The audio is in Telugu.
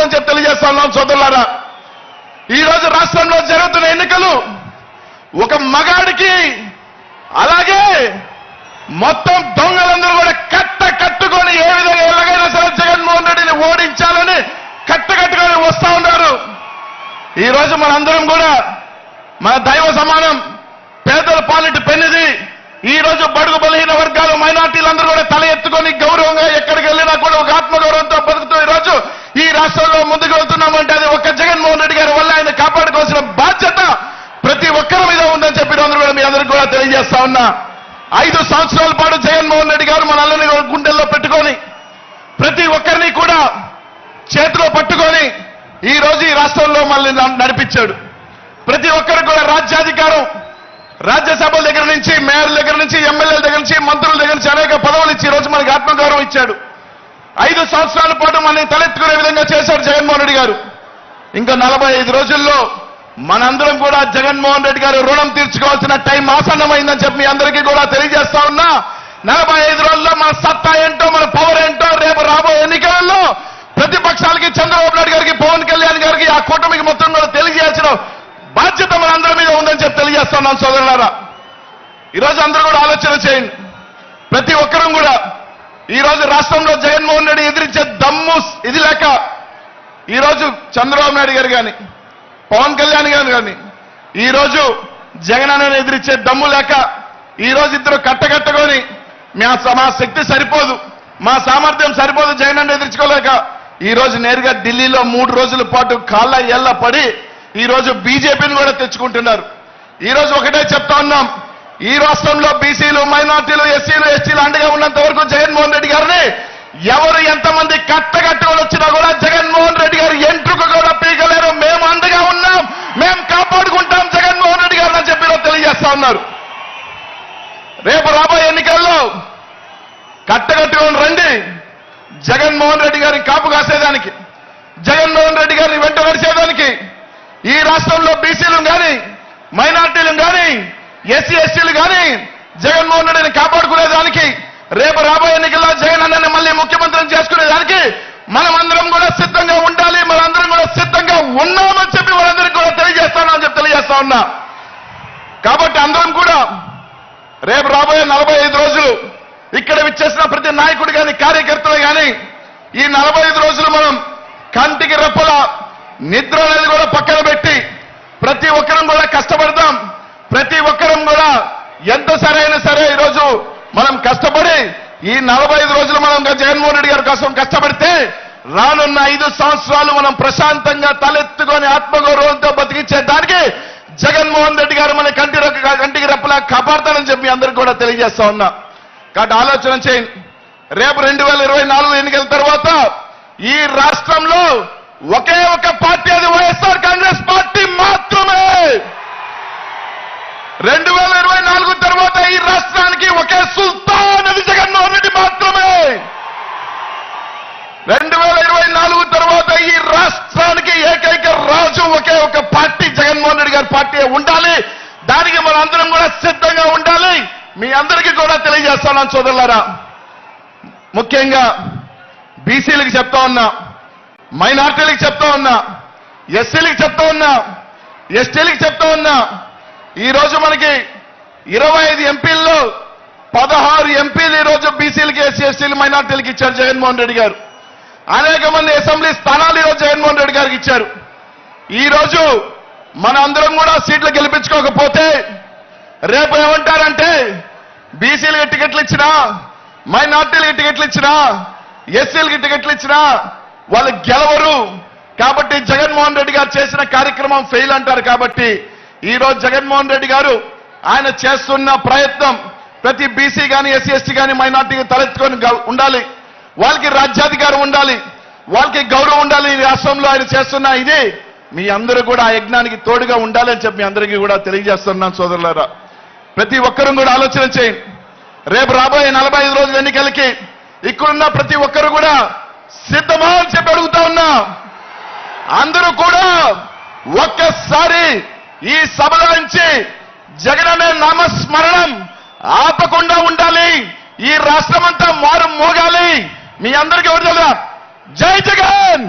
ఉందని చెప్పి తెలియజేస్తా ఉన్నాం సోదరులారా. ఈ రోజు రాష్ట్రంలో జరుగుతున్న ఎన్నికలు ఒక మగాడికి అలాగే మొత్తం దొంగలందరూ కూడా కట్టుకొని ఏ విధంగా ఎలాగైనా సరే జగన్మోహన్ రెడ్డిని ఓడించాలని కట్టుకొని వస్తా ఉన్నారు. ఈ రోజు మనందరం కూడా మన దైవ సమానం పేదల పాలిటి పెన్నిది. ఈ రోజు బడుగు బలహీన వర్గాలు మైనార్టీలందరూ కూడా తల ఎత్తుకొని గౌరవంగా ఎక్కడికి వెళ్ళినా కూడా ఒక ఆత్మగౌరవంతో బతుకుతూ ఈ రోజు ఈ రాష్ట్రంలో ముందుకు వెళ్తున్నామంటే అది ఒక్క జగన్మోహన్ రెడ్డి గారి వల్ల ఆయన కాపాడుకోవాల్సిన బాధ్యత ప్రతి ఒక్కరి మీద ఉందని చెప్పి అందరూ కూడా మీ అందరికీ కూడా తెలియజేస్తా ఉన్నా. 5 సంవత్సరాల పాటు జగన్మోహన్ రెడ్డి గారు మనల్ని గుండెల్లో పెట్టుకొని ప్రతి ఒక్కరిని కూడా చేతిలో పట్టుకొని ఈ రోజు ఈ రాష్ట్రంలో మళ్ళీ నడిపించాడు. ప్రతి ఒక్కరికి కూడా రాజ్యాధికారం రాజ్యసభల దగ్గర నుంచి మేయర్ దగ్గర నుంచి ఎమ్మెల్యేల దగ్గర నుంచి మంత్రుల దగ్గర నుంచి అనేక పదవులు ఇచ్చి ఈ రోజు మనకి ఆత్మగౌరవం ఇచ్చాడు. 5 సంవత్సరాల పాటు మనల్ని తలెత్తుకునే విధంగా చేశాడు జగన్మోహన్ రెడ్డి గారు. ఇంకా 45 రోజుల్లో మనందరం కూడా జగన్మోహన్ రెడ్డి గారు రుణం తీర్చుకోవాల్సిన టైం ఆసన్నమైందని చెప్పి మీ అందరికీ కూడా తెలియజేస్తా ఉన్నా. 45 రోజుల్లో మన సత్తా ఏంటో మన పవర్ ఏంటో రేపు రాబోయే ఎన్నికలలో ప్రతిపక్షాలకి చంద్రబాబు నాయుడు గారికి పవన్ కళ్యాణ్ గారికి ఆ కూటమికి మొత్తం కూడా తెలియజేయాల్సిన బాధ్యత మనందరి మీద ఉందని చెప్పి తెలియజేస్తున్నాం సోదరులారా. ఈరోజు అందరూ కూడా ఆలోచన చేయండి. ప్రతి ఒక్కరూ కూడా ఈరోజు రాష్ట్రంలో జగన్మోహన్ రెడ్డి ఎదిరించే దమ్ము ఇది లేక ఈరోజు చంద్రబాబు నాయుడు గారు కానీ పవన్ కళ్యాణ్ గారు కానీ ఈరోజు జగన్ అన్నని ఎదిరించే దమ్ము లేక ఈరోజు ఇద్దరు కట్టగట్టుకొని మా శక్తి సరిపోదు మా సామర్థ్యం సరిపోదు జగన్ అన్న ఎదిరించుకోలేక ఈరోజు నేరుగా ఢిల్లీలో 3 రోజుల పాటు కాళ్ళ ఏళ్ల పడి ఈరోజు బీజేపీని కూడా తెచ్చుకుంటున్నారు. ఈరోజు ఒకటే చెప్తా ఉన్నాం, ఈ రాష్ట్రంలో బీసీలు మైనార్టీలు ఎస్సీలు ఎస్టీలు అండగా ఉన్నంత వరకు జగన్మోహన్ రెడ్డి గారిని ఎవరు ఎంతమంది కట్టగట్టుకొని వచ్చినా కూడా జగన్మోహన్ రెడ్డి గారు ఎంట్రుకు కూడా పీకలేరు. మేము అండగా ఉన్నాం, మేము కాపాడుకుంటాం జగన్మోహన్ రెడ్డి గారిని అని చెప్పి తెలియజేస్తా ఉన్నారు. రేపు రాబోయే ఎన్నికల్లో కట్టగట్టుకొని రండి. జగన్మోహన్ రెడ్డి గారిని కాపు కాసేదానికి, జగన్మోహన్ రెడ్డి గారిని వెంట నడిచేదానికి, ఈ రాష్ట్రంలో బీసీలు కానీ మైనార్టీలు కానీ ఎస్సీ ఎస్టీలు కానీ జగన్మోహన్ రెడ్డిని కాపాడుకునేదానికి, రేపు రాబోయే ఎన్నికల్లో జగన్ అన్నని మళ్ళీ ముఖ్యమంత్రిని చేసుకునేదానికి మనం అందరం కూడా సిద్ధంగా ఉండాలి. మనందరం కూడా సిద్ధంగా ఉన్నామని చెప్పి వాళ్ళందరికీ కూడా తెలియజేస్తానని చెప్పి తెలియజేస్తా ఉన్నా. కాబట్టి అందరం కూడా రేపు రాబోయే 45 రోజులు ఇక్కడ విచ్చేసిన ప్రతి నాయకుడు కానీ కార్యకర్తలు కానీ ఈ 45 రోజులు మనం కంటికి రెప్పల నిద్ర అనేది కూడా పక్కన పెట్టి ప్రతి ఒక్కరం కూడా కష్టపడదాం. ప్రతి ఒక్కరం కూడా ఎంత సరైన సరే ఈరోజు మనం కష్టపడి ఈ 45 రోజులు మనం జగన్మోహన్ రెడ్డి గారి కోసం కష్టపడితే రానున్న 5 సంవత్సరాలు మనం ప్రశాంతంగా తలెత్తుకొని ఆత్మగౌరవంతో బతికించేదానికి జగన్మోహన్ రెడ్డి గారు మన కంటికి రెప్పలా కాపాడతానని చెప్పి అందరికీ కూడా తెలియజేస్తా ఉన్నా. కాబట్టి ఆలోచన చేయండి. రేపు 2024 ఎన్నికల తర్వాత ఈ రాష్ట్రంలో ఒకే ఒక పార్టీ, అది వైఎస్ఆర్ కాంగ్రెస్ పార్టీ మాత్రమే. 2024 తర్వాత ఈ రాష్ట్రానికి ఒకే సుల్తాన్, అది జగన్మోహన్ రెడ్డి మాత్రమే. 2024 తర్వాత ఈ రాష్ట్రానికి ఏకైక రాజు ఒకే ఒక పార్టీ, జగన్మోహన్ రెడ్డి గారి పార్టీ ఉండాలి. దానికి మన అందరం కూడా సిద్ధంగా ఉండాలి. మీ అందరికీ కూడా తెలియజేస్తాను సోదరులారా. ముఖ్యంగా బీసీలకు చెప్తా ఉన్నా, మైనార్టీలకు చెప్తా ఉన్నా, ఎస్సీలకు చెప్తా ఉన్నా, ఎస్టీలకు చెప్తా ఉన్నా. ఈ రోజు మనకి 25 ఎంపీల్లో 16 ఎంపీలు ఈ రోజు బీసీలకి ఎస్సీ ఎస్టీలు మైనార్టీలకు ఇచ్చారు జగన్మోహన్ రెడ్డి గారు. అనేక మంది అసెంబ్లీ స్థానాలు ఈరోజు జగన్మోహన్ రెడ్డి గారికి ఇచ్చారు. ఈ రోజు మన అందరం కూడా సీట్లు గెలిపించుకోకపోతే రేపు ఏమంటారంటే బీసీలకి టికెట్లు ఇచ్చినా, మైనార్టీలకి టికెట్లు ఇచ్చినా, ఎస్సీలకి టికెట్లు ఇచ్చినా వాళ్ళు గెలవరు. కాబట్టి జగన్మోహన్ రెడ్డి గారు చేసిన కార్యక్రమం ఫెయిల్ అంటారు. కాబట్టి ఈ రోజు జగన్మోహన్ రెడ్డి గారు ఆయన చేస్తున్న ప్రయత్నం ప్రతి బీసీ కానీ ఎస్సీ ఎస్టీ కానీ మైనార్టీకి తలెత్తుకొని ఉండాలి. వాళ్ళకి రాజ్యాధికారం ఉండాలి, వాళ్ళకి గౌరవం ఉండాలి. ఈ రాష్ట్రంలో ఆయన చేస్తున్న ఇది మీ అందరూ కూడా ఆ యజ్ఞానికి తోడుగా ఉండాలని చెప్పి మీ అందరికీ కూడా తెలియజేస్తున్నాను సోదరులారా. ప్రతి ఒక్కరూ కూడా ఆలోచన చేయండి. రేపు రాబోయే 45 రోజుల ఎన్నికలకి ఇక్కడున్న ప్రతి ఒక్కరు కూడా సిద్ధమా అని చెప్పి అడుగుతా ఉన్నా. అందరూ కూడా ఒక్కసారి ఈ సభల నుంచి జగన్ అనే నామస్మరణం ఆపకుండా ఉండాలి. ఈ రాష్ట్రం అంతా మారు మోగాలి. మీ అందరికీ ఎవరు తెలుసా? జై జగన్.